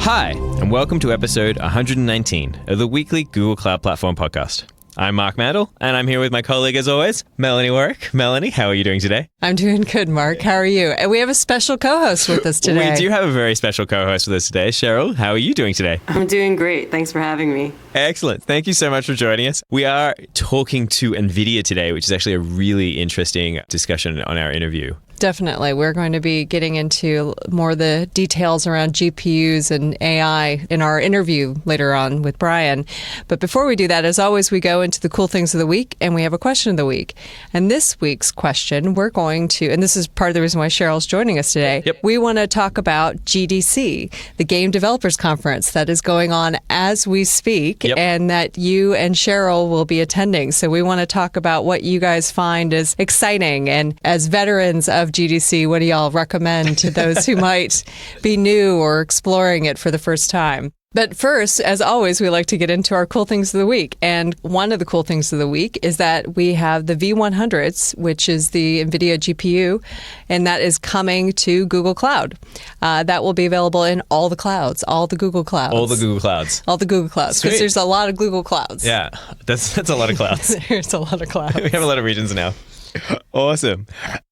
Hi, and welcome to episode 119 of the weekly Google Cloud Platform podcast. I'm Mark Mandel, and I'm here with my colleague, as always, Melanie Warwick. Melanie, how are you doing today? I'm doing good, Mark. How are you? And we have a special co-host with us today. We do have a very special co-host with us today. Sherol, how are you doing today? I'm doing great. Thanks for having me. Excellent. Thank you so much for joining us. We are talking to NVIDIA today, which is actually a really interesting discussion on our interview. Definitely. We're going to be getting into more of the details around GPUs and AI in our interview later on with Bryan. But before we do that, as always, we go into the cool things of the week, and we have a question of the week. And this week's question, we're going to, and this is part of the reason why Sherol's joining us today, we want to talk about GDC, the Game Developers Conference that is going on as we speak, and that you and Sherol will be attending. So we want to talk about what you guys find is exciting, and as veterans of GDC, what do y'all recommend to those who might be new or exploring it for the first time? But first, as always, we like to get into our cool things of the week. And one of the cool things of the week is that we have the V100s, which is the NVIDIA GPU, and that is coming to Google Cloud. That will be available in all the clouds, all the Google clouds. All the Google clouds. All the Google clouds, because there's a lot of Google clouds. Yeah, that's a lot of clouds. There's a lot of clouds. We have a lot of regions now. Awesome.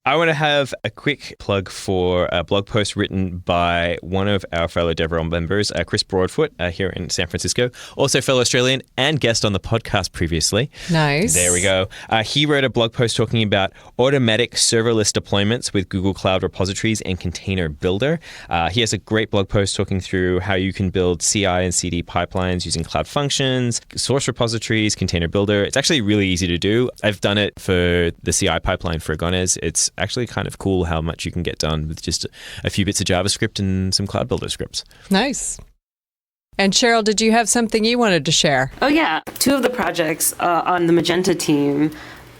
I want to have a quick plug for a blog post written by one of our fellow DevRel members, Chris Broadfoot, here in San Francisco, also fellow Australian and guest on the podcast previously. Nice. There we go. He wrote a blog post talking about automatic serverless deployments with Google Cloud repositories and Container Builder. He has a great blog post talking through how you can build CI and CD pipelines using Cloud Functions, source repositories, Container Builder. It's actually really easy to do. I've done it for the CI pipeline for Gonez. It's actually kind of cool how much you can get done with just a few bits of JavaScript and some Cloud Builder scripts. Nice. And Sherol, did you have something you wanted to share? Oh, yeah. Two of the projects on the Magenta team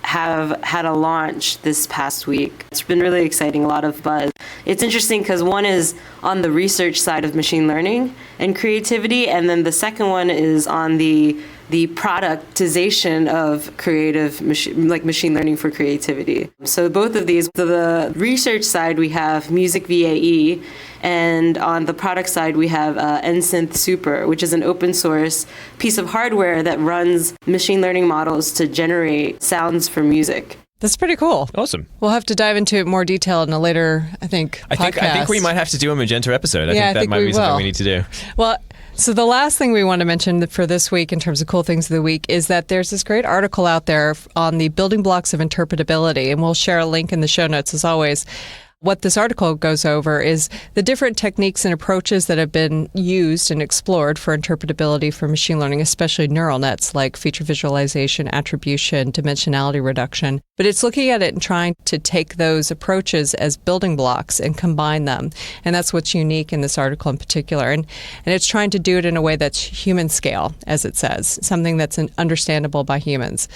have had a launch this past week. It's been really exciting, a lot of buzz. It's interesting because one is on the research side of machine learning and creativity, and then the second one is on the productization of creative machine learning for creativity. So both of these, the research side, we have Music VAE, and on the product side, we have NSynth Super, which is an open source piece of hardware that runs machine learning models to generate sounds for music. That's pretty cool. Awesome. We'll have to dive into it more detail in a later, podcast. I think we might have to do a Magenta episode. I think that might be something we need to do. Well, so the last thing we want to mention for this week in terms of cool things of the week is that there's this great article out there on the building blocks of interpretability, and we'll share a link in the show notes as always. What this article goes over is the different techniques and approaches that have been used and explored for interpretability for machine learning, especially neural nets like feature visualization, attribution, dimensionality reduction. But it's looking at it and trying to take those approaches as building blocks and combine them. And that's what's unique in this article in particular. And it's trying to do it in a way that's human scale, as it says, something that's understandable by humans.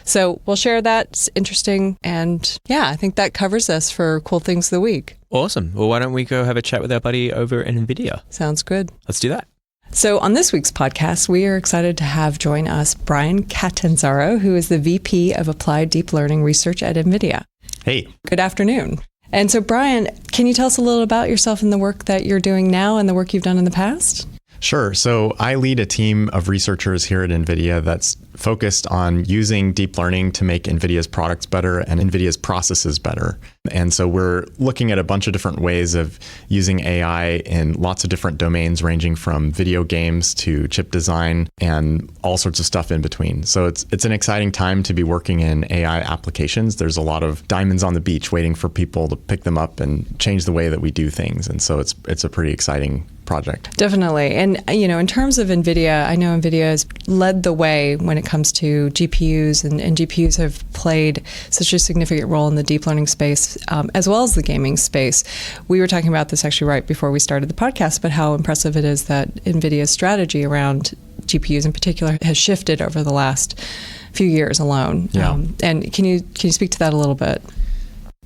So we'll share that. It's interesting. And yeah, I think that covers us for cool things of the week. Awesome. Well, why don't we go have a chat with our buddy over at NVIDIA? Sounds good. Let's do that. So on this week's podcast, we are excited to have join us Bryan Catanzaro, who is the VP of Applied Deep Learning Research at NVIDIA. Hey. Good afternoon. And so, Bryan, can you tell us a little about yourself and the work that you're doing now and the work you've done in the past? Sure. So I lead a team of researchers here at NVIDIA that's focused on using deep learning to make NVIDIA's products better and NVIDIA's processes better. And so we're looking at a bunch of different ways of using AI in lots of different domains, ranging from video games to chip design and all sorts of stuff in between. So it's an exciting time to be working in AI applications. There's a lot of diamonds on the beach waiting for people to pick them up and change the way that we do things. And so it's a pretty exciting project. Definitely. And, in terms of NVIDIA, I know NVIDIA has led the way when it comes to GPUs, and GPUs have played such a significant role in the deep learning space, as well as the gaming space. We were talking about this actually right before we started the podcast, but how impressive it is that NVIDIA's strategy around GPUs in particular has shifted over the last few years alone. Yeah. And can you speak to that a little bit?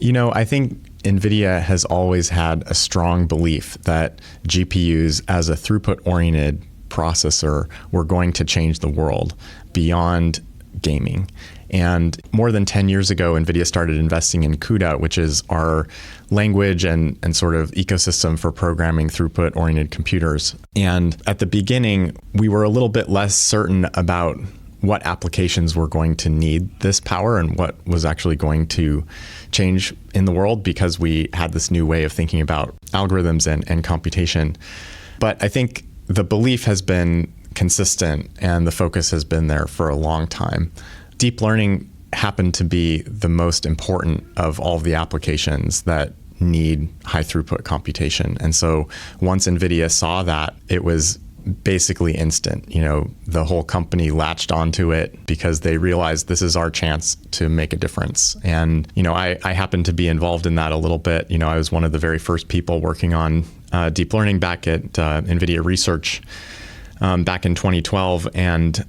I think NVIDIA has always had a strong belief that GPUs as a throughput-oriented processor were going to change the world beyond gaming. And more than 10 years ago, NVIDIA started investing in CUDA, which is our language and sort of ecosystem for programming throughput-oriented computers. And at the beginning, we were a little bit less certain about what applications were going to need this power and what was actually going to change in the world, because we had this new way of thinking about algorithms and computation. But I think the belief has been consistent and the focus has been there for a long time. Deep learning happened to be the most important of all of the applications that need high throughput computation. And so once NVIDIA saw that, it was basically instant. The whole company latched onto it because they realized this is our chance to make a difference. And, I happened to be involved in that a little bit. I was one of the very first people working on deep learning back at NVIDIA Research back in 2012. And,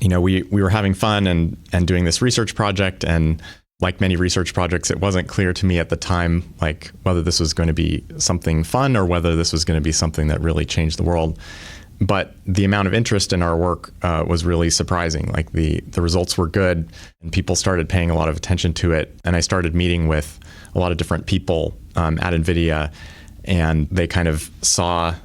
we were having fun and doing this research project. And like many research projects, it wasn't clear to me at the time, like whether this was going to be something fun or whether this was going to be something that really changed the world. But the amount of interest in our work was really surprising. Like the results were good and people started paying a lot of attention to it. And I started meeting with a lot of different people at NVIDIA, and they kind of saw,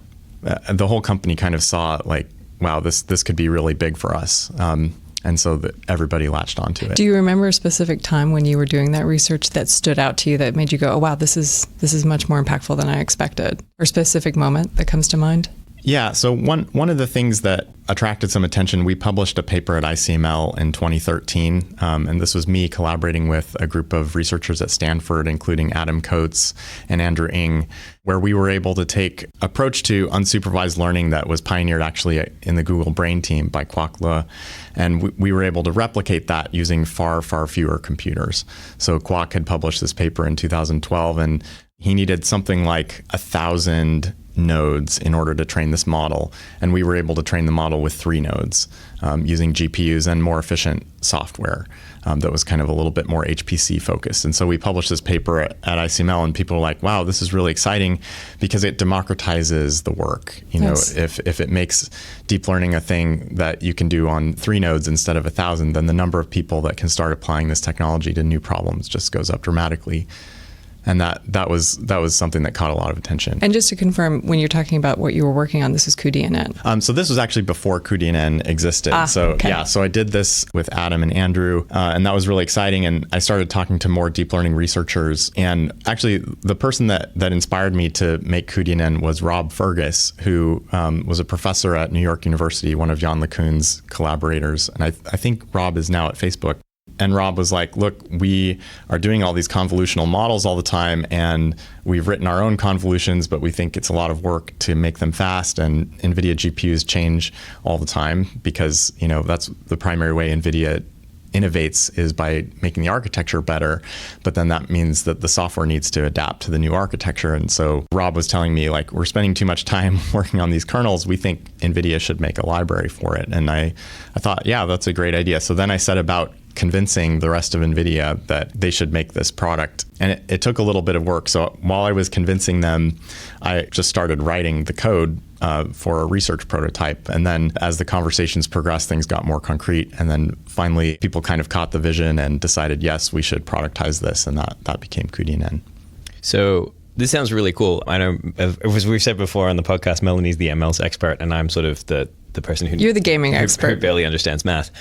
the whole company kind of saw like, wow, this could be really big for us. And so everybody latched onto it. Do you remember a specific time when you were doing that research that stood out to you that made you go, oh, wow, this is much more impactful than I expected? Or a specific moment that comes to mind? Yeah, so one of the things that attracted some attention, we published a paper at ICML in 2013, and this was me collaborating with a group of researchers at Stanford, including Adam Coates and Andrew Ng, where we were able to take approach to unsupervised learning that was pioneered actually in the Google Brain team by Kwok Le, and we were able to replicate that using far, far fewer computers. So Kwok had published this paper in 2012, and he needed something like 1,000 nodes in order to train this model. And we were able to train the model with 3 nodes using GPUs and more efficient software that was kind of a little bit more HPC focused. And so we published this paper at ICML, and people were like, wow, this is really exciting because it democratizes the work. Yes. If it makes deep learning a thing that you can do on 3 nodes instead of 1,000, then the number of people that can start applying this technology to new problems just goes up dramatically. And that was something that caught a lot of attention. And just to confirm, when you're talking about what you were working on, this is cuDNN. So this was actually before cuDNN existed. Okay. So I did this with Adam and Andrew, and that was really exciting. And I started talking to more deep learning researchers. And actually, the person that inspired me to make cuDNN was Rob Fergus, who was a professor at New York University, one of Jan LeCun's collaborators. And I think Rob is now at Facebook. And Rob was like, look, we are doing all these convolutional models all the time, and we've written our own convolutions, but we think it's a lot of work to make them fast. And NVIDIA GPUs change all the time because, that's the primary way NVIDIA innovates is by making the architecture better. But then that means that the software needs to adapt to the new architecture. And so Rob was telling me, like, we're spending too much time working on these kernels. We think NVIDIA should make a library for it. And I thought, yeah, that's a great idea. So then I set about convincing the rest of NVIDIA that they should make this product. And it took a little bit of work. So while I was convincing them, I just started writing the code for a research prototype. And then as the conversations progressed, things got more concrete. And then finally, people kind of caught the vision and decided, yes, we should productize this. And that became cuDNN. So this sounds really cool. I know, as we've said before on the podcast, Melanie's the ML's expert, and I'm sort of the person who... You're the gaming expert. Who barely understands math.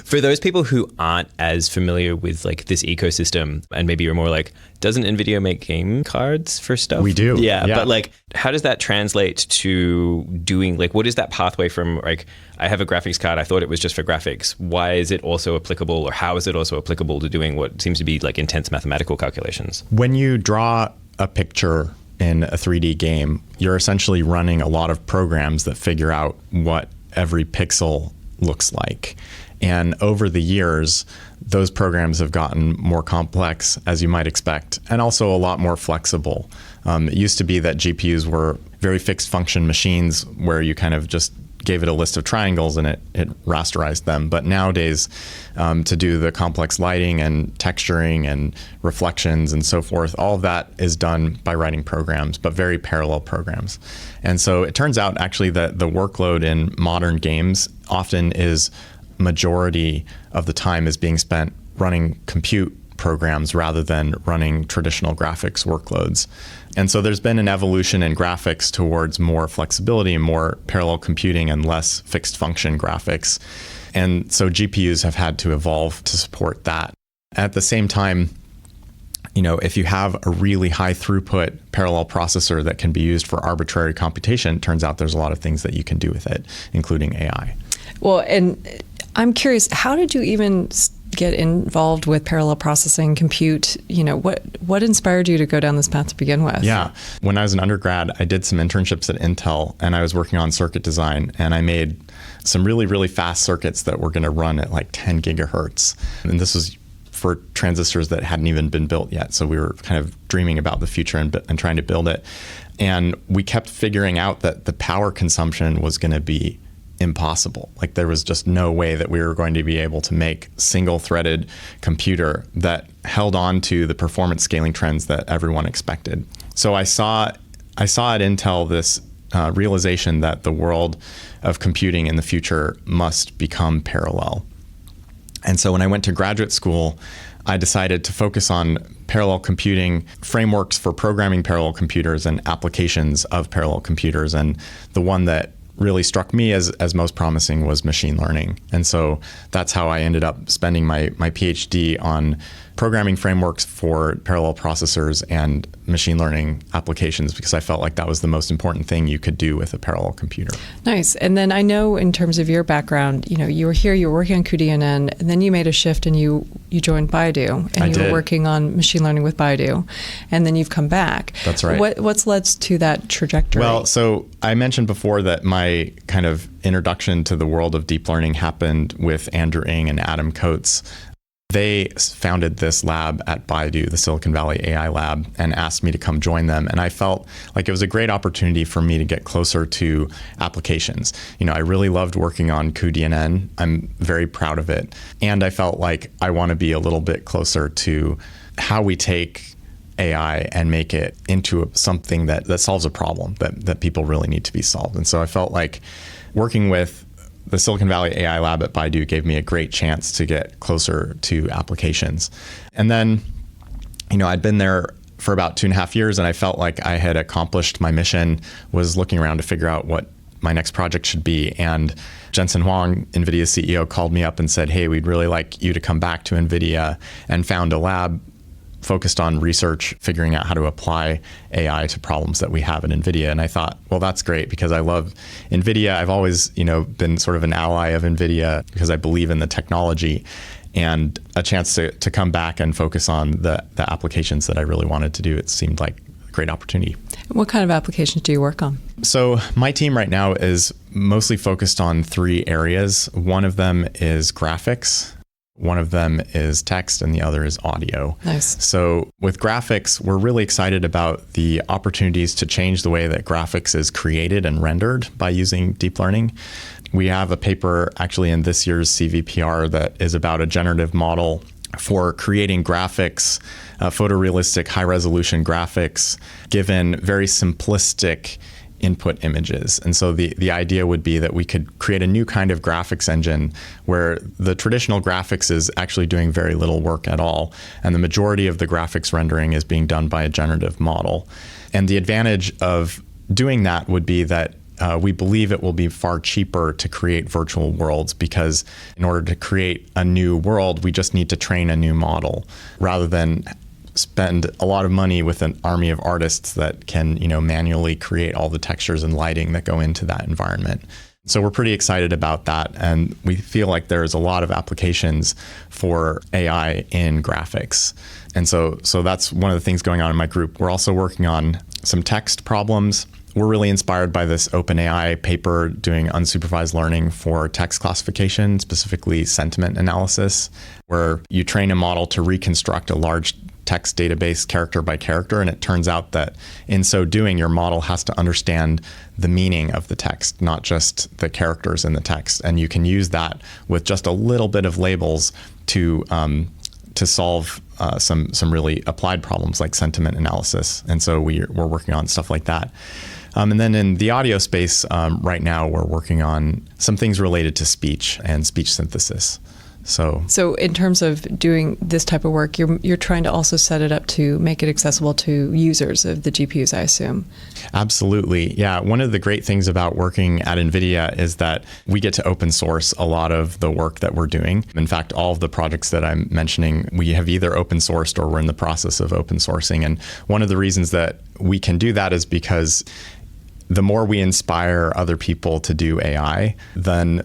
For those people who aren't as familiar with like this ecosystem, and maybe you're more like, doesn't NVIDIA make game cards for stuff? We do. Yeah. But like, how does that translate to doing, like, what is that pathway from, like, I have a graphics card, I thought it was just for graphics. Why is it also applicable, or how is it also applicable to doing what seems to be like intense mathematical calculations? When you draw a picture in a 3D game, you're essentially running a lot of programs that figure out what every pixel looks like. And over the years, those programs have gotten more complex, as you might expect, and also a lot more flexible. It used to be that GPUs were very fixed function machines where you kind of just gave it a list of triangles and it rasterized them. But nowadays, to do the complex lighting and texturing and reflections and so forth, all of that is done by writing programs, but very parallel programs. And so it turns out actually that the workload in modern games often is majority of the time is being spent running compute programs rather than running traditional graphics workloads. And so there's been an evolution in graphics towards more flexibility and more parallel computing and less fixed function graphics. And so GPUs have had to evolve to support that. At the same time, if you have a really high throughput parallel processor that can be used for arbitrary computation, it turns out there's a lot of things that you can do with it, including AI. Well, and I'm curious, how did you even get involved with parallel processing, compute? What inspired you to go down this path to begin with? Yeah. When I was an undergrad, I did some internships at Intel, and I was working on circuit design, and I made some really, really fast circuits that were going to run at like 10 gigahertz. And this was for transistors that hadn't even been built yet. So we were kind of dreaming about the future and trying to build it. And we kept figuring out that the power consumption was going to be impossible. Like there was just no way that we were going to be able to make single-threaded computer that held on to the performance scaling trends that everyone expected. So I saw at Intel this realization that the world of computing in the future must become parallel. And so when I went to graduate school, I decided to focus on parallel computing frameworks for programming parallel computers and applications of parallel computers. And the one that really struck me as most promising was machine learning. And so that's how I ended up spending my PhD on programming frameworks for parallel processors and machine learning applications, because I felt like that was the most important thing you could do with a parallel computer. Nice. And then I know in terms of your background, you were here, you were working on cuDNN, and then you made a shift and you joined Baidu, and you were working on machine learning with Baidu, and then you've come back. That's right. What's led to that trajectory? Well, so I mentioned before that my kind of introduction to the world of deep learning happened with Andrew Ng and Adam Coates. They founded this lab at Baidu, the Silicon Valley AI lab, and asked me to come join them. And I felt like it was a great opportunity for me to get closer to applications. I really loved working on cuDNN. I'm very proud of it. And I felt like I want to be a little bit closer to how we take AI and make it into something that solves a problem that people really need to be solved. And so I felt like working with the Silicon Valley AI lab at Baidu gave me a great chance to get closer to applications. And then, I'd been there for about 2.5 years, and I felt like I had accomplished my mission, was looking around to figure out what my next project should be. And Jensen Huang, NVIDIA's CEO, called me up and said, hey, we'd really like you to come back to NVIDIA and found a lab focused on research, figuring out how to apply AI to problems that we have at NVIDIA. And I thought, well, that's great, because I love NVIDIA. I've always, been sort of an ally of NVIDIA because I believe in the technology, and a chance to come back and focus on the applications that I really wanted to do. It seemed like a great opportunity. What kind of applications do you work on? So my team right now is mostly focused on 3 areas. One of them is graphics. One of them is text, and the other is audio. Nice. So with graphics, we're really excited about the opportunities to change the way that graphics is created and rendered by using deep learning. We have a paper actually in this year's CVPR that is about a generative model for creating graphics, photorealistic, high-resolution graphics, given very simplistic input images. And so the idea would be that we could create a new kind of graphics engine where the traditional graphics is actually doing very little work at all, and the majority of the graphics rendering is being done by a generative model. And the advantage of doing that would be that we believe it will be far cheaper to create virtual worlds, because in order to create a new world, we just need to train a new model rather than spend a lot of money with an army of artists that can, manually create all the textures and lighting that go into that environment. So we're pretty excited about that, and we feel like there's a lot of applications for AI in graphics. And so that's one of the things going on in my group. We're also working on some text problems. We're really inspired by this OpenAI paper doing unsupervised learning for text classification, specifically sentiment analysis, where you train a model to reconstruct a large text database character by character, and it turns out that in so doing, your model has to understand the meaning of the text, not just the characters in the text. And you can use that with just a little bit of labels to solve some really applied problems like sentiment analysis. And so we're working on stuff like that. And then in the audio space, right now we're working on some things related to speech and speech synthesis. So in terms of doing this type of work, you're trying to also set it up to make it accessible to users of the GPUs, I assume. Absolutely. Yeah. One of the great things about working at NVIDIA is that we get to open source a lot of the work that we're doing. In fact, all of the projects that I'm mentioning, we have either open sourced or we're in the process of open sourcing. And one of the reasons that we can do that is because the more we inspire other people to do AI, then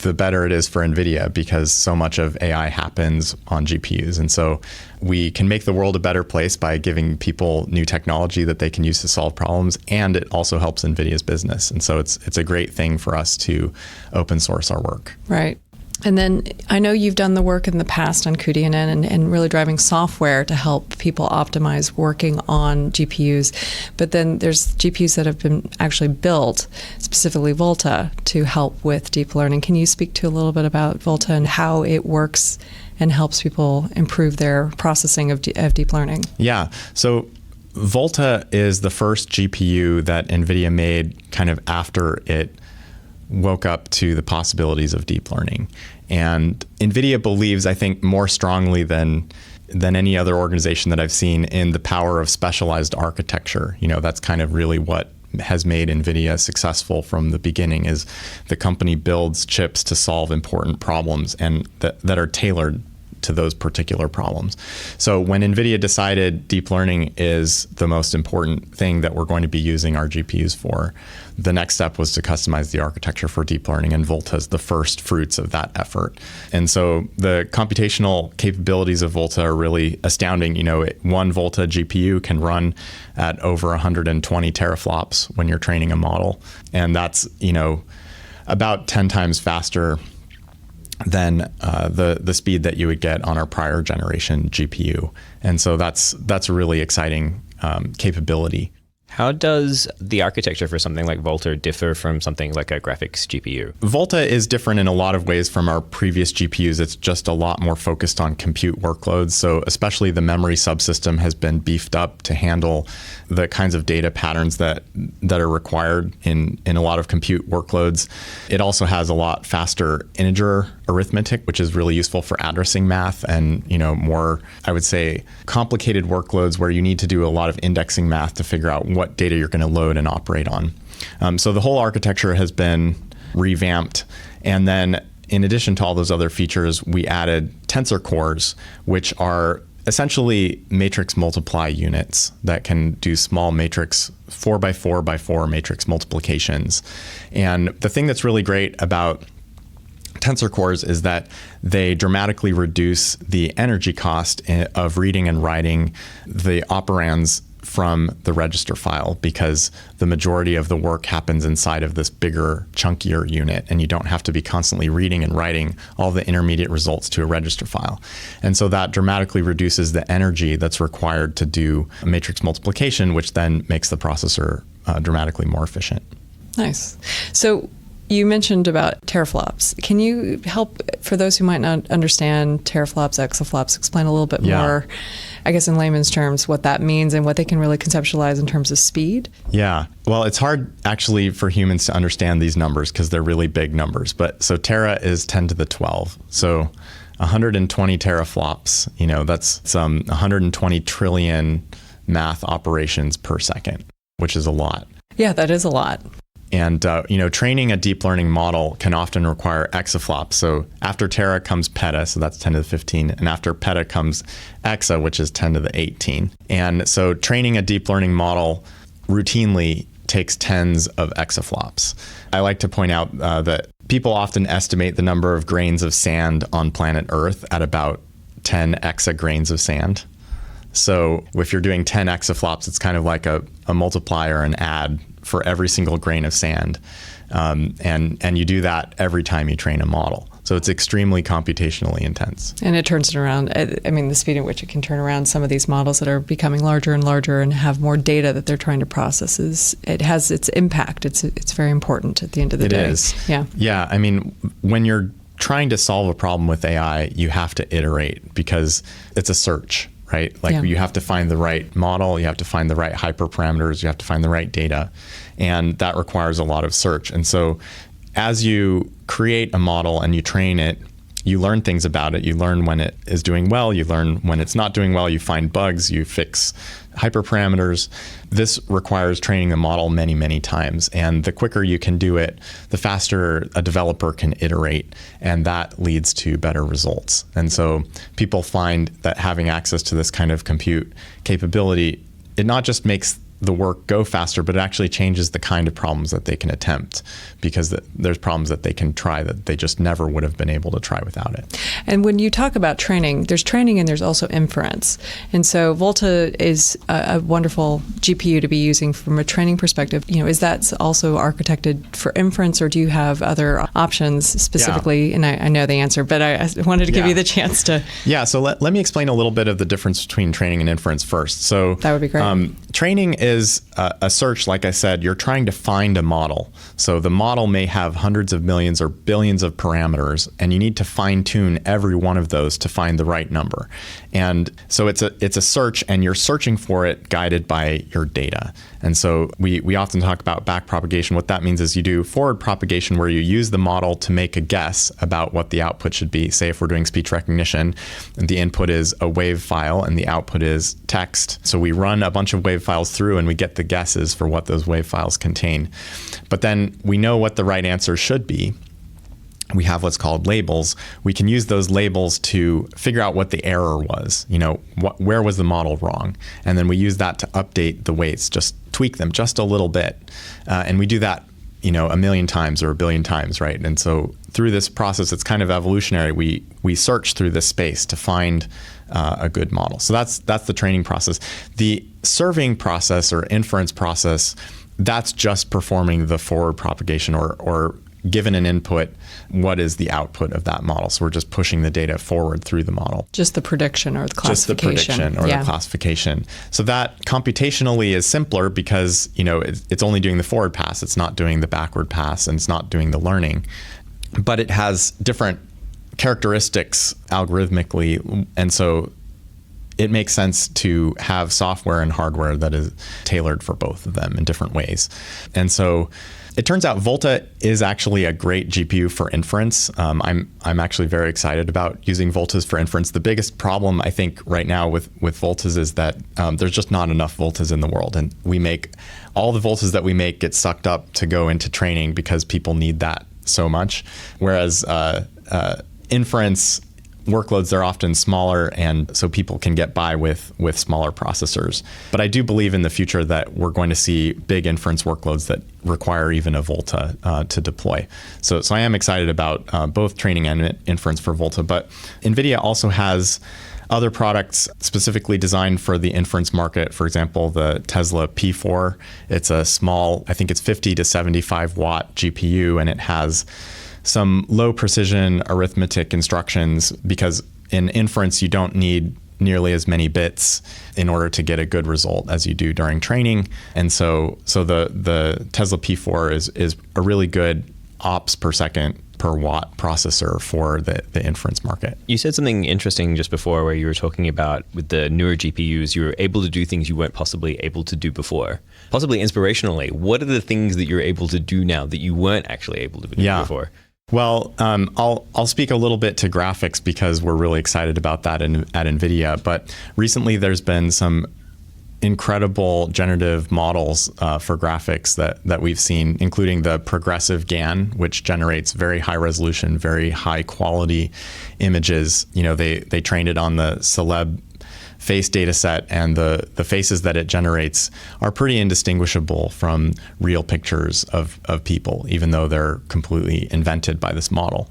the better it is for NVIDIA, because so much of AI happens on GPUs. And so we can make the world a better place by giving people new technology that they can use to solve problems, and it also helps NVIDIA's business. And so it's a great thing for us to open source our work. Right. And then I know you've done the work in the past on cuDNN and really driving software to help people optimize working on GPUs. But then there's GPUs that have been actually built, specifically Volta, to help with deep learning. Can you speak to a little bit about Volta and how it works and helps people improve their processing of deep learning? Yeah. So Volta is the first GPU that NVIDIA made kind of after it woke up to the possibilities of deep learning. And NVIDIA believes, I think, more strongly than any other organization that I've seen in the power of specialized architecture. You know, that's kind of really what has made NVIDIA successful from the beginning, is the company builds chips to solve important problems and that are tailored to those particular problems. So when NVIDIA decided deep learning is the most important thing that we're going to be using our GPUs for, the next step was to customize the architecture for deep learning, and Volta is the first fruits of that effort. And so the computational capabilities of Volta are really astounding. You know, one Volta GPU can run at over 120 teraflops when you're training a model. And that's, you know, about 10 times faster than the speed that you would get on our prior generation GPU. And so that's a really exciting capability. How does the architecture for something like Volta differ from something like a graphics GPU? Volta is different in a lot of ways from our previous GPUs. It's just a lot more focused on compute workloads. So especially the memory subsystem has been beefed up to handle the kinds of data patterns that are required in a lot of compute workloads. It also has a lot faster integer arithmetic, which is really useful for addressing math and, you know, more, I would say, complicated workloads where you need to do a lot of indexing math to figure out what data you're going to load and operate on. So the whole architecture has been revamped. And then in addition to all those other features, we added Tensor Cores, which are essentially matrix multiply units that can do small matrix 4x4x4 matrix multiplications. And the thing that's really great about Tensor Cores is that they dramatically reduce the energy cost of reading and writing the operands from the register file, because the majority of the work happens inside of this bigger, chunkier unit, and you don't have to be constantly reading and writing all the intermediate results to a register file. And so that dramatically reduces the energy that's required to do a matrix multiplication, which then makes the processor dramatically more efficient. Nice. So you mentioned about teraflops. Can you help, for those who might not understand teraflops, exaflops, explain a little bit more, I guess in layman's terms, what that means and what they can really conceptualize in terms of speed? Yeah. Well, it's hard actually for humans to understand these numbers because they're really big numbers. But so tera is 10 to the 12. So 120 teraflops, you know, that's some 120 trillion math operations per second, which is a lot. Yeah, that is a lot. And, you know, training a deep learning model can often require exaflops. So after tera comes peta, so that's 10 to the 15. And after peta comes exa, which is 10 to the 18. And so training a deep learning model routinely takes tens of exaflops. I like to point out that people often estimate the number of grains of sand on planet Earth at about 10 exagrains of sand. So if you're doing 10 exaflops, it's kind of like a multiplier, an add for every single grain of sand. And you do that every time you train a model. So it's extremely computationally intense. And it turns it around. I mean, the speed at which it can turn around some of these models that are becoming larger and larger and have more data that they're trying to process, it has its impact. It's very important at the end of the day. It is. Yeah. Yeah. I mean, when you're trying to solve a problem with AI, you have to iterate because it's a search. right? Like you have to find the right model, you have to find the right hyperparameters, you have to find the right data, and that requires a lot of search. And so as you create a model and you train it, you learn things about it. You learn when it is doing well. You learn when it's not doing well. You find bugs. You fix hyperparameters. This requires training the model many, many times. And the quicker you can do it, the faster a developer can iterate. And that leads to better results. And so people find that having access to this kind of compute capability, it not just makes the work go faster, but it actually changes the kind of problems that they can attempt, because there's problems that they can try that they just never would have been able to try without it. And when you talk about training, there's training and there's also inference. And so Volta is a wonderful GPU to be using from a training perspective. Is that also architected for inference, or do you have other options specifically? Yeah. And I know the answer, but I wanted to give you the chance to. Yeah, so let me explain a little bit of the difference between training and inference first. So that would be great. Training is a search. Like I said, you're trying to find a model. So the model may have hundreds of millions or billions of parameters, and you need to fine tune every one of those to find the right number. And so it's a search, and you're searching for it guided by your data. And so we often talk about back propagation. What that means is you do forward propagation, where you use the model to make a guess about what the output should be. Say if we're doing speech recognition, and the input is a WAV file and the output is text. So we run a bunch of WAV files through and we get the guesses for what those WAV files contain. But then we know what the right answer should be. We have what's called labels. We can use those labels to figure out what the error was. Where was the model wrong? And then we use that to update the weights, just tweak them just a little bit. And we do that, a million times or a billion times, right? And so through this process, it's kind of evolutionary. We search through this space to find a good model. So that's the training process. The serving process or inference process, that's just performing the forward propagation, or given an input, what is the output of that model? So we're just pushing the data forward through the model. Just the prediction or the classification. Just the prediction or the classification. So that computationally is simpler because, it's only doing the forward pass. It's not doing the backward pass, and it's not doing the learning. But it has different characteristics algorithmically. And so it makes sense to have software and hardware that is tailored for both of them in different ways. And so it turns out Volta is actually a great GPU for inference. I'm actually very excited about using Voltas for inference. The biggest problem, I think, right now with Voltas is that there's just not enough Voltas in the world. And all the Voltas that we make get sucked up to go into training because people need that so much. Whereas inference workloads are often smaller, and so people can get by with smaller processors. But I do believe in the future that we're going to see big inference workloads that require even a Volta to deploy. So I am excited about both training and inference for Volta. But NVIDIA also has other products specifically designed for the inference market. For example, the Tesla P4. It's a small, I think it's 50 to 75 watt GPU, and it has some low precision arithmetic instructions, because in inference you don't need nearly as many bits in order to get a good result as you do during training. And so the Tesla P4 is a really good ops per second per watt processor for the inference market. You said something interesting just before, where you were talking about with the newer GPUs, you were able to do things you weren't possibly able to do before. Possibly inspirationally, what are the things that you're able to do now that you weren't actually able to do before? Well, I'll speak a little bit to graphics because we're really excited about that at NVIDIA. But recently there's been some incredible generative models for graphics that we've seen, including the progressive GAN, which generates very high resolution, very high quality images. They trained it on the celeb face data set, and the faces that it generates are pretty indistinguishable from real pictures of people, even though they're completely invented by this model.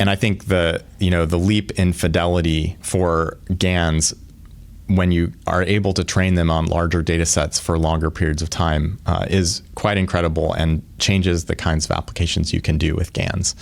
And I think the leap in fidelity for GANs, when you are able to train them on larger data sets for longer periods of time, is quite incredible and changes the kinds of applications you can do with GANs.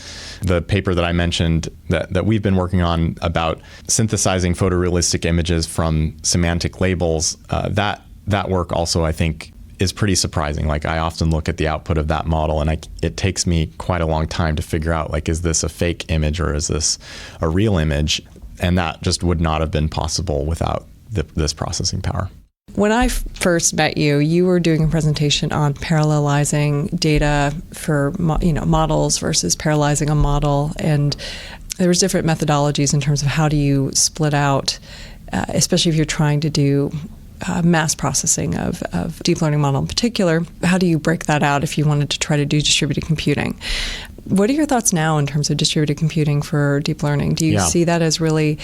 The paper that I mentioned that we've been working on about synthesizing photorealistic images from semantic labels, that work also, I think, is pretty surprising. Like, I often look at the output of that model, and it takes me quite a long time to figure out, like, is this a fake image or is this a real image? And that just would not have been possible without this processing power. When I first met you, you were doing a presentation on parallelizing data for models versus parallelizing a model, and there was different methodologies in terms of how do you split out, especially if you're trying to do mass processing of deep learning model in particular. How do you break that out if you wanted to try to do distributed computing? What are your thoughts now in terms of distributed computing for deep learning? Do you see that as really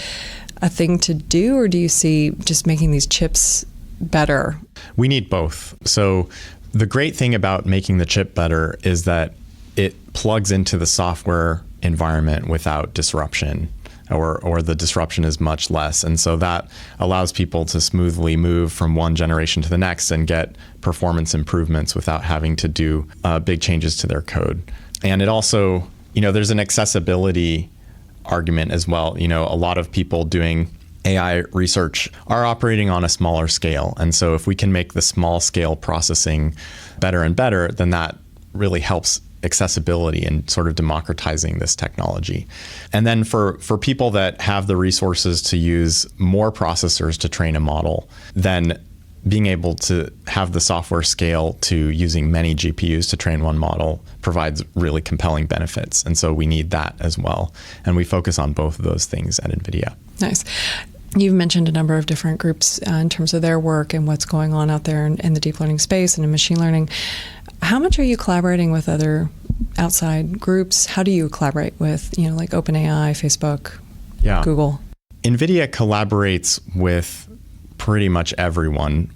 a thing to do, or do you see just making these chips better? We need both. So the great thing about making the chip better is that it plugs into the software environment without disruption, or the disruption is much less. And so that allows people to smoothly move from one generation to the next and get performance improvements without having to do big changes to their code. And it also, there's an accessibility argument as well. A lot of people doing AI research are operating on a smaller scale. And so if we can make the small scale processing better and better, then that really helps accessibility and sort of democratizing this technology. And then for people that have the resources to use more processors to train a model, then being able to have the software scale to using many GPUs to train one model provides really compelling benefits. And so we need that as well. And we focus on both of those things at NVIDIA. Nice. You've mentioned a number of different groups in terms of their work and what's going on out there in the deep learning space and in machine learning. How much are you collaborating with other outside groups? How do you collaborate with, like OpenAI, Facebook, Google? NVIDIA collaborates with pretty much everyone.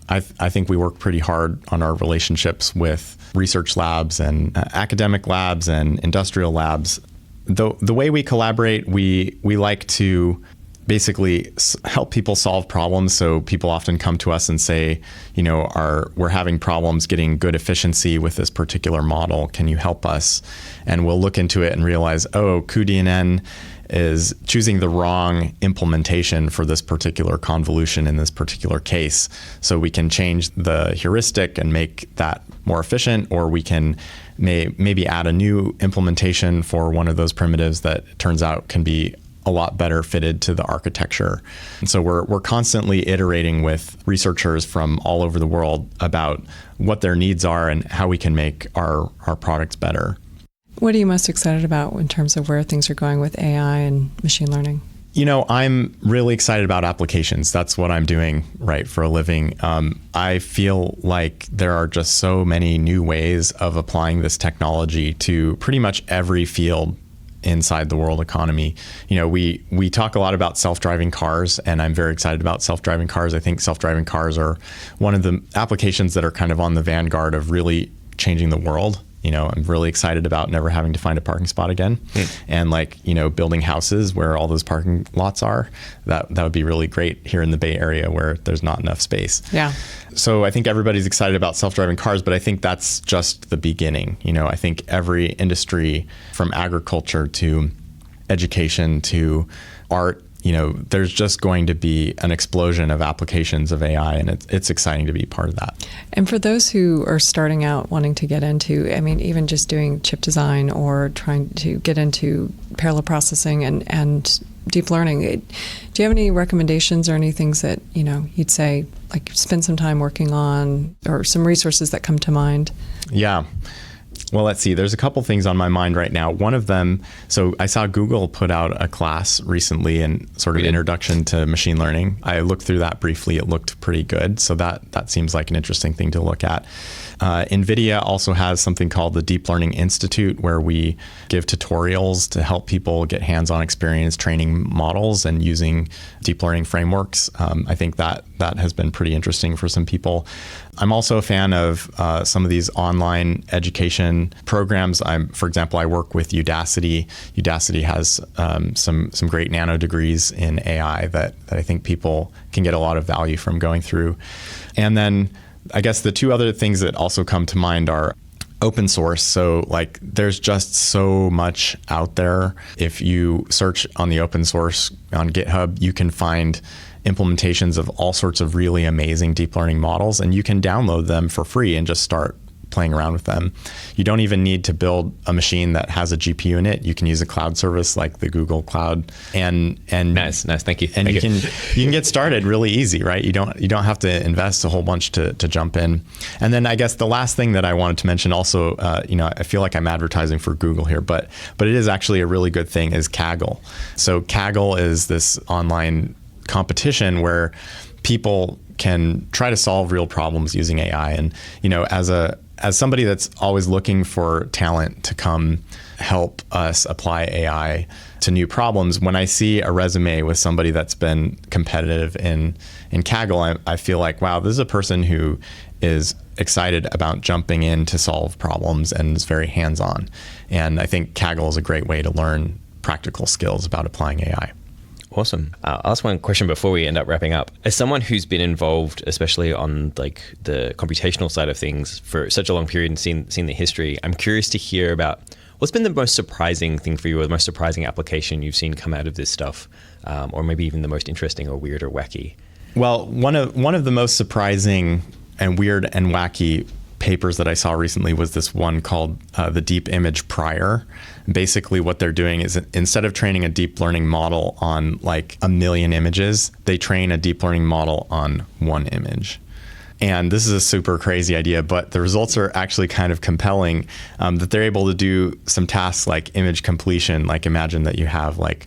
I think we work pretty hard on our relationships with research labs and academic labs and industrial labs. The way we collaborate, we like to basically help people solve problems. So people often come to us and say, we're having problems getting good efficiency with this particular model. Can you help us? And we'll look into it and realize, cuDNN is choosing the wrong implementation for this particular convolution in this particular case. So we can change the heuristic and make that more efficient, or we can maybe add a new implementation for one of those primitives that turns out can be a lot better fitted to the architecture. And so we're constantly iterating with researchers from all over the world about what their needs are and how we can make our products better. What are you most excited about in terms of where things are going with AI and machine learning? I'm really excited about applications. That's what I'm doing, for a living. I feel like there are just so many new ways of applying this technology to pretty much every field inside the world economy. We talk a lot about self-driving cars, and I'm very excited about self-driving cars. I think self-driving cars are one of the applications that are kind of on the vanguard of really changing the world. I'm really excited about never having to find a parking spot again. And building houses where all those parking lots are, that would be really great here in the Bay Area where there's not enough space. Yeah. So I think everybody's excited about self-driving cars, but I think that's just the beginning. I think every industry from agriculture to education to art, there's just going to be an explosion of applications of AI, and it's exciting to be part of that. And for those who are starting out wanting to get into, even just doing chip design or trying to get into parallel processing and deep learning, do you have any recommendations or any things that, you'd say, spend some time working on, or some resources that come to mind? Yeah. Well, let's see. There's a couple things on my mind right now. One of them, so I saw Google put out a class recently in sort of introduction to machine learning. I looked through that briefly. It looked pretty good. So that seems like an interesting thing to look at. NVIDIA also has something called the Deep Learning Institute, where we give tutorials to help people get hands-on experience training models and using deep learning frameworks. I think that has been pretty interesting for some people. I'm also a fan of some of these online education programs. For example, I work with Udacity. Udacity has some great nano degrees in AI that I think people can get a lot of value from going through. And then I guess the two other things that also come to mind are open source. So there's just so much out there. If you search on the open source on GitHub, you can find implementations of all sorts of really amazing deep learning models, and you can download them for free and just start playing around with them. You don't even need to build a machine that has a GPU in it. You can use a cloud service like the Google Cloud, and nice, thank you. And you can get started really easy, right? You don't have to invest a whole bunch to jump in. And then I guess the last thing that I wanted to mention also, I feel like I'm advertising for Google here, but it is actually a really good thing, is Kaggle. So Kaggle is this online competition where people can try to solve real problems using AI. And as somebody that's always looking for talent to come help us apply AI to new problems, when I see a resume with somebody that's been competitive in Kaggle, I feel like, wow, this is a person who is excited about jumping in to solve problems and is very hands-on. And I think Kaggle is a great way to learn practical skills about applying AI. Awesome. I'll ask one question before we end up wrapping up. As someone who's been involved, especially on like the computational side of things for such a long period and seen the history, I'm curious to hear about what's been the most surprising thing for you, or the most surprising application you've seen come out of this stuff, or maybe even the most interesting or weird or wacky. Well, one of the most surprising and weird and wacky papers that I saw recently was this one called the Deep Image Prior. Basically what they're doing is, instead of training a deep learning model on like 1 million images, they train a deep learning model on 1 image. And this is a super crazy idea, but the results are actually kind of compelling, that they're able to do some tasks like image completion. Like imagine that you have like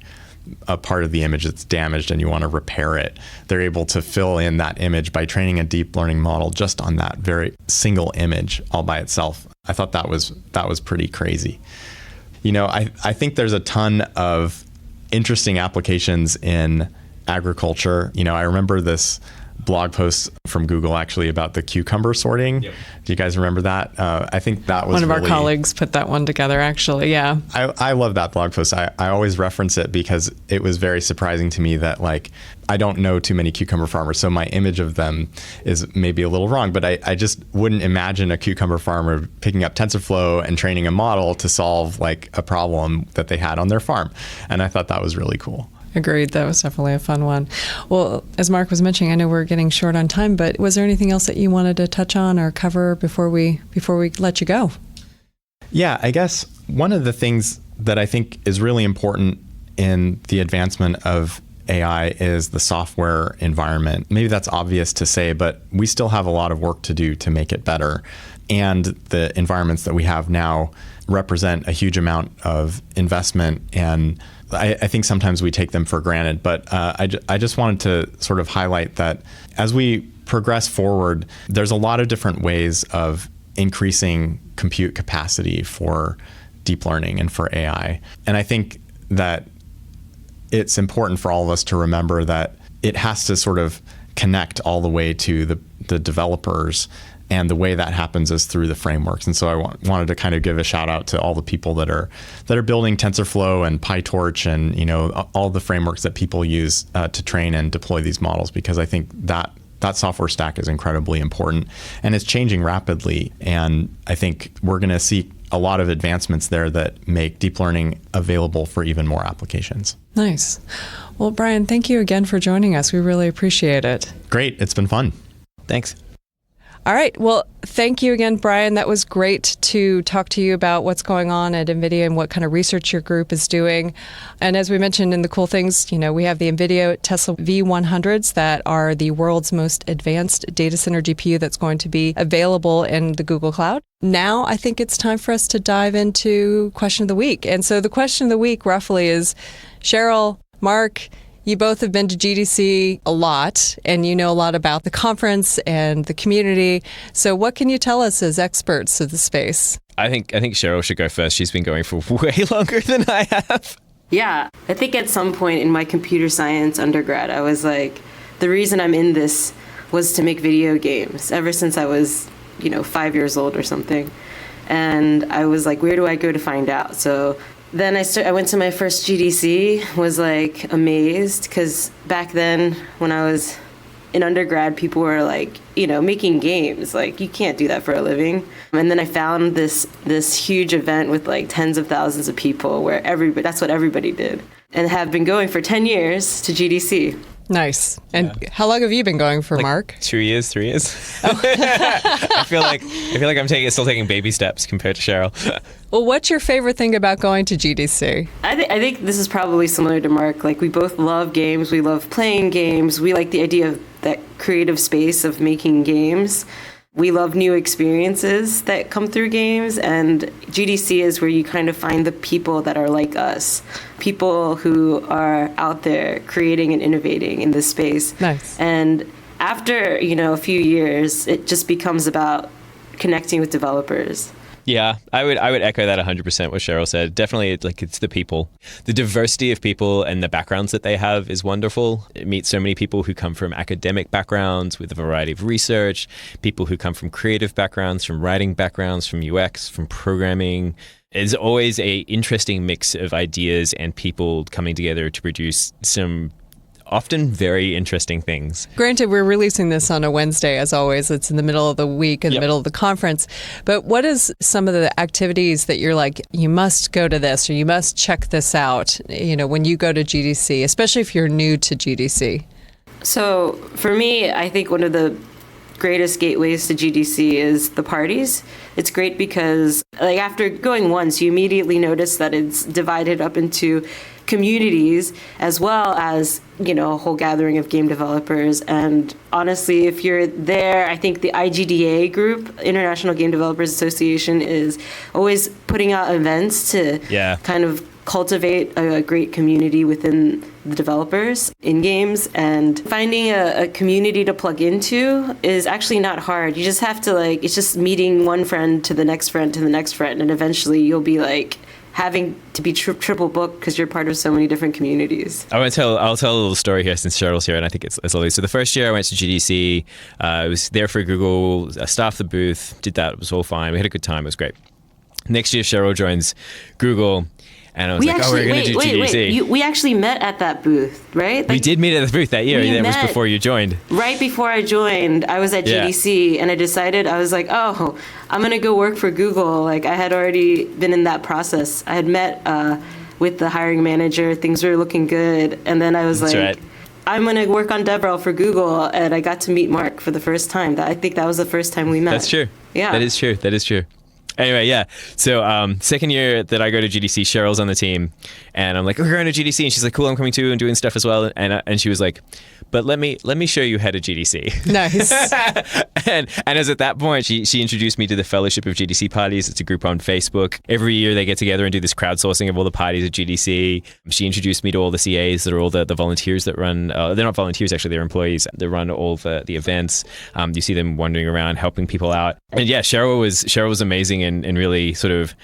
a part of the image that's damaged and you want to repair it. They're able to fill in that image by training a deep learning model just on that very single image all by itself. I thought that was pretty crazy. I think there's a ton of interesting applications in agriculture. I remember this blog post from Google actually about the cucumber sorting. Yep. Do you guys remember that? I think that was one of our colleagues put that one together, actually. Yeah. I love that blog post. I always reference it because it was very surprising to me that I don't know too many cucumber farmers, so my image of them is maybe a little wrong, but I just wouldn't imagine a cucumber farmer picking up TensorFlow and training a model to solve like a problem that they had on their farm. And I thought that was really cool. Agreed. That was definitely a fun one. Well, as Mark was mentioning, I know we're getting short on time, but was there anything else that you wanted to touch on or cover before we let you go? Yeah, I guess one of the things that I think is really important in the advancement of AI is the software environment. Maybe that's obvious to say, but we still have a lot of work to do to make it better. And the environments that we have now represent a huge amount of investment, and I think sometimes we take them for granted. But I just wanted to sort of highlight that as we progress forward, there's a lot of different ways of increasing compute capacity for deep learning and for AI. And I think that it's important for all of us to remember that it has to sort of connect all the way to the developers. And the way that happens is through the frameworks. And so I wanted to kind of give a shout out to all the people that are building TensorFlow and PyTorch and all the frameworks that people use to train and deploy these models, because I think that software stack is incredibly important and it's changing rapidly. And I think we're going to see a lot of advancements there that make deep learning available for even more applications. Nice. Well, Bryan, thank you again for joining us. We really appreciate it. Great. It's been fun. Thanks. All right. Well, thank you again, Bryan. That was great to talk to you about what's going on at NVIDIA and what kind of research your group is doing. And as we mentioned in the cool things, we have the NVIDIA Tesla V100s that are the world's most advanced data center GPU that's going to be available in the Google Cloud. Now, I think it's time for us to dive into Question of the Week. And so the question of the week roughly is, Sherol, Mark, you both have been to GDC a lot, and you know a lot about the conference and the community. So what can you tell us as experts of the space? I think Sherol should go first. She's been going for way longer than I have. Yeah, I think at some point in my computer science undergrad, I was like, the reason I'm in this was to make video games ever since I was, 5 years old or something. And I was like, where do I go to find out? So then I went to my first GDC, was like amazed, because back then when I was in undergrad, people were like, making games. Like, you can't do that for a living. And then I found this huge event with like tens of thousands of people where that's what everybody did, and have been going for 10 years to GDC. Nice. And how long have you been going for, Mark? 2 years, 3 years. I feel like I'm still taking baby steps compared to Sherol. Well, what's your favorite thing about going to GDC? I think this is probably similar to Mark. Like, we both love games. We love playing games. We like the idea of that creative space of making games. We love new experiences that come through games, and GDC is where you kind of find the people that are like us, people who are out there creating and innovating in this space. Nice. And after, a few years, it just becomes about connecting with developers. Yeah, I would echo that 100% what Sherol said. Definitely, it's the people. The diversity of people and the backgrounds that they have is wonderful. It meets so many people who come from academic backgrounds with a variety of research, people who come from creative backgrounds, from writing backgrounds, from UX, from programming. It's always a interesting mix of ideas and people coming together to produce some often very interesting things. Granted, we're releasing this on a Wednesday, as always. It's in the middle of the week, in the middle of the conference. But what is some of the activities that you're like, you must go to this or you must check this out, when you go to GDC, especially if you're new to GDC? So for me, I think one of the greatest gateways to GDC is the parties. It's great because after going once, you immediately notice that it's divided up into communities as well as, a whole gathering of game developers. And honestly, if you're there, I think the IGDA group, International Game Developers Association, is always putting out events to kind of cultivate a great community within the developers in games, and finding a community to plug into is actually not hard. You just have to it's just meeting one friend to the next friend to the next friend, and eventually you'll be having to be triple booked because you're part of so many different communities. I'll tell a little story here since Sherol's here, and I think it's lovely. So the first year I went to GDC, I was there for Google, staffed the booth, did that, it was all fine. We had a good time, it was great. Next year Sherol joins Google, and I was we're going to do GDC. We actually met at that booth, right? We did meet at the booth that year. That was before you joined. Right before I joined, I was at GDC, and I decided, I was like, I'm going to go work for Google. I had already been in that process. I had met with the hiring manager. Things were looking good. And then I was I'm going to work on DevRel for Google. And I got to meet Mark for the first time. I think that was the first time we met. That's true. Yeah. That is true. Anyway, yeah. So second year that I go to GDC, Sherol's on the team, and I'm like, we're going to GDC, and she's like, cool, I'm coming too and doing stuff as well. And she was like, but let me show you how to GDC. Nice. and as at that point, she introduced me to the Fellowship of GDC Parties. It's a group on Facebook. Every year they get together and do this crowdsourcing of all the parties at GDC. She introduced me to all the CAs that are all the volunteers that run. They're not volunteers, actually, they're employees that run all the events. You see them wandering around, helping people out. And yeah, Sherol was amazing and really sort of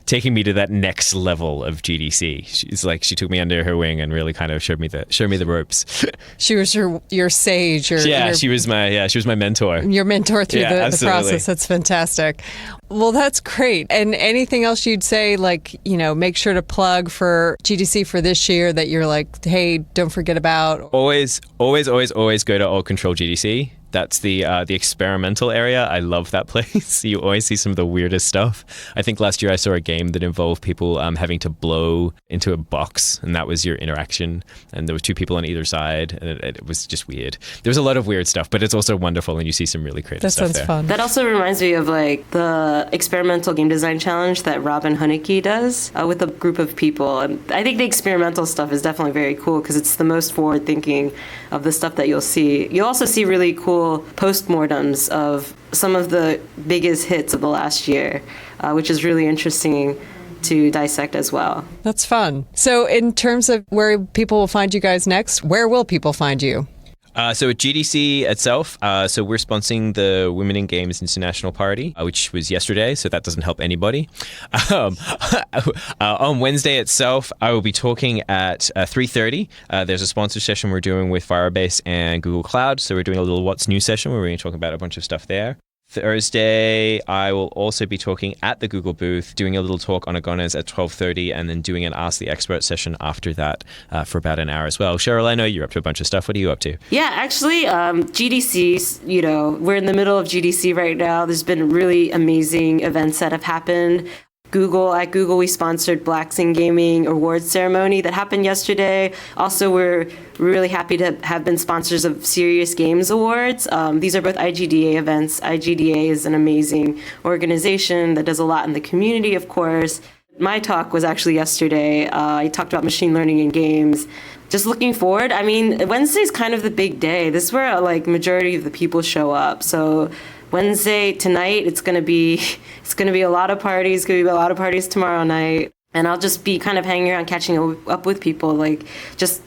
taking me to that next level of GDC. She took me under her wing and really kind of showed me the ropes. She was your sage. She was my mentor. Your mentor through the process. That's fantastic. Well, that's great. And anything else you'd say, make sure to plug for GDC for this year that you're like, hey, don't forget about? Always go to Alt Control GDC. That's the experimental area. I love that place. You always see some of the weirdest stuff. I think last year I saw a game that involved people having to blow into a box, and that was your interaction. And there were two people on either side, and it was just weird. There was a lot of weird stuff, but it's also wonderful, and you see some really creative stuff there. That sounds fun. That also reminds me of the experimental game design challenge that Robin Huneke does with a group of people. And I think the experimental stuff is definitely very cool because it's the most forward-thinking of the stuff that you'll see. You'll also see really cool postmortems of some of the biggest hits of the last year, which is really interesting to dissect as well. That's fun. So in terms of where people will find you guys next, where will people find you? So at GDC itself, so we're sponsoring the Women in Games International Party, which was yesterday, so that doesn't help anybody. On Wednesday itself, I will be talking at 3:30. There's a sponsor session we're doing with Firebase and Google Cloud, so we're doing a little What's New session where we're going to talk about a bunch of stuff there. Thursday, I will also be talking at the Google booth, doing a little talk on Agones at 12:30, and then doing an Ask the Expert session after that for about an hour as well. Sherol, I know you're up to a bunch of stuff. What are you up to? Yeah, actually, GDC, we're in the middle of GDC right now. There's been really amazing events that have happened. Google. At Google, we sponsored Blacks in Gaming awards ceremony that happened yesterday. Also, we're really happy to have been sponsors of Serious Games Awards. These are both IGDA events. IGDA is an amazing organization that does a lot in the community, of course. My talk was actually yesterday. I talked about machine learning in games. Just looking forward, I mean, Wednesday's kind of the big day. This is where like majority of the people show up. So Wednesday tonight, it's gonna be a lot of parties. It's gonna be a lot of parties tomorrow night, and I'll just be kind of hanging around, catching up with people. Like just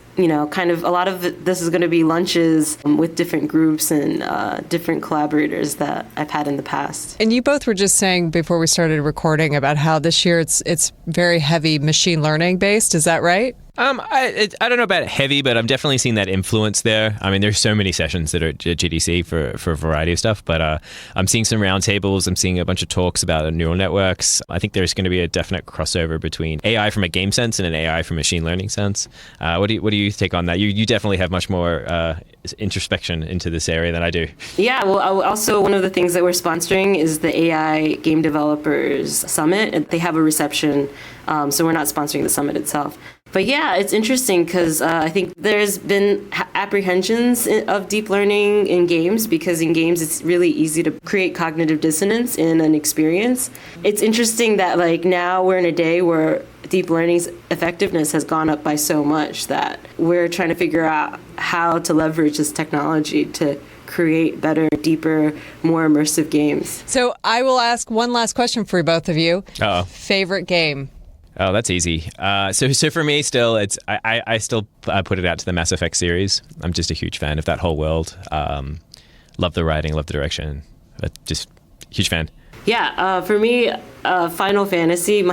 kind of a lot of this is going to be lunches with different groups and different collaborators that I've had in the past. And you both were just saying before we started recording about how this year it's very heavy machine learning based. Is that right? I don't know about heavy, but I'm definitely seeing that influence there. I mean, there's so many sessions that are at GDC for a variety of stuff, but I'm seeing some roundtables. I'm seeing a bunch of talks about neural networks. I think there's going to be a definite crossover between AI from a game sense and an AI from a machine learning sense. What do you take on that? You definitely have much more introspection into this area than I do. Yeah, well, also one of the things that we're sponsoring is the AI Game Developers Summit. They have a reception, so we're not sponsoring the summit itself. But yeah, it's interesting because I think there's been apprehensions of deep learning in games because in games it's really easy to create cognitive dissonance in an experience. It's interesting that like now we're in a day where deep learning's effectiveness has gone up by so much that we're trying to figure out how to leverage this technology to create better, deeper, more immersive games. So I will ask one last question for both of you. Uh-oh. Favorite game? Oh, that's easy. So for me, still, I still put it out to the Mass Effect series. I'm just a huge fan of that whole world. Love the writing, love the direction. Just huge fan. Yeah, for me, Final Fantasy.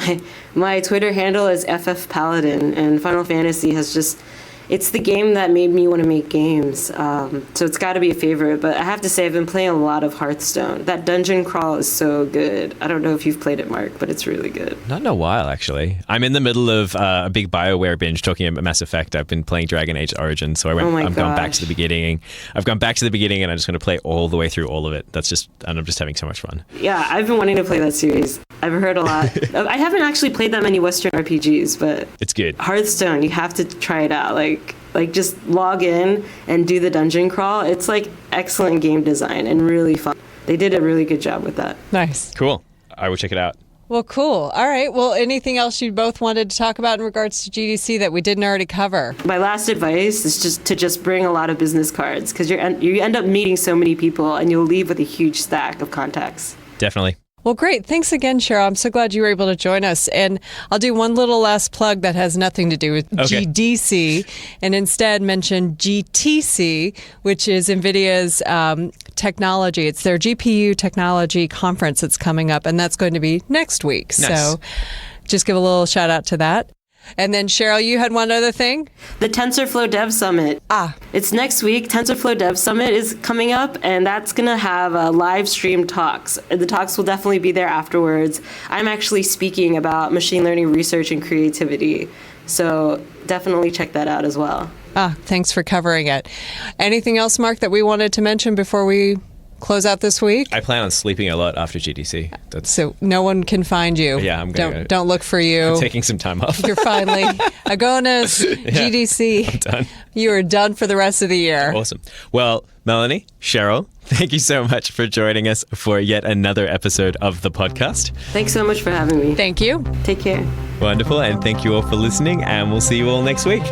My Twitter handle is FF Paladin, and Final Fantasy has just. It's the game that made me want to make games, so it's got to be a favorite. But I have to say, I've been playing a lot of Hearthstone. That dungeon crawl is so good. I don't know if you've played it, Mark, but it's really good. Not in a while, actually. I'm in the middle of a big BioWare binge talking about Mass Effect. I've been playing Dragon Age Origins, so I'm going back to the beginning. I've gone back to the beginning, and I'm just going to play all the way through all of it. And I'm just having so much fun. Yeah, I've been wanting to play that series. I've heard a lot. I haven't actually played that many Western RPGs, but it's good. Hearthstone, you have to try it out. Like just log in and do the dungeon crawl. It's like excellent game design and really fun. They did a really good job with that. Nice. Cool. I will check it out. Well, cool. All right. Well, anything else you both wanted to talk about in regards to GDC that we didn't already cover? My last advice is just bring a lot of business cards because you end up meeting so many people and you'll leave with a huge stack of contacts. Definitely. Well, great. Thanks again, Sherol. I'm so glad you were able to join us. And I'll do one little last plug that has nothing to do with GDC and instead mention GTC, which is NVIDIA's technology. It's their GPU technology conference that's coming up, and that's going to be next week. Nice. So just give a little shout out to that. And then, Sherol, you had one other thing? The TensorFlow Dev Summit. It's next week. TensorFlow Dev Summit is coming up, and that's going to have live stream talks. The talks will definitely be there afterwards. I'm actually speaking about machine learning research and creativity, so definitely check that out as well. Thanks for covering it. Anything else, Mark, that we wanted to mention before we close out this week? I plan on sleeping a lot after GDC. So no one can find you. Yeah, Don't look for you. I'm taking some time off. You're finally Agonas, GDC. I'm done. You are done for the rest of the year. Awesome. Well, Melanie, Sherol, thank you so much for joining us for yet another episode of the podcast. Thanks so much for having me. Thank you. Take care. Wonderful, and thank you all for listening, and we'll see you all next week.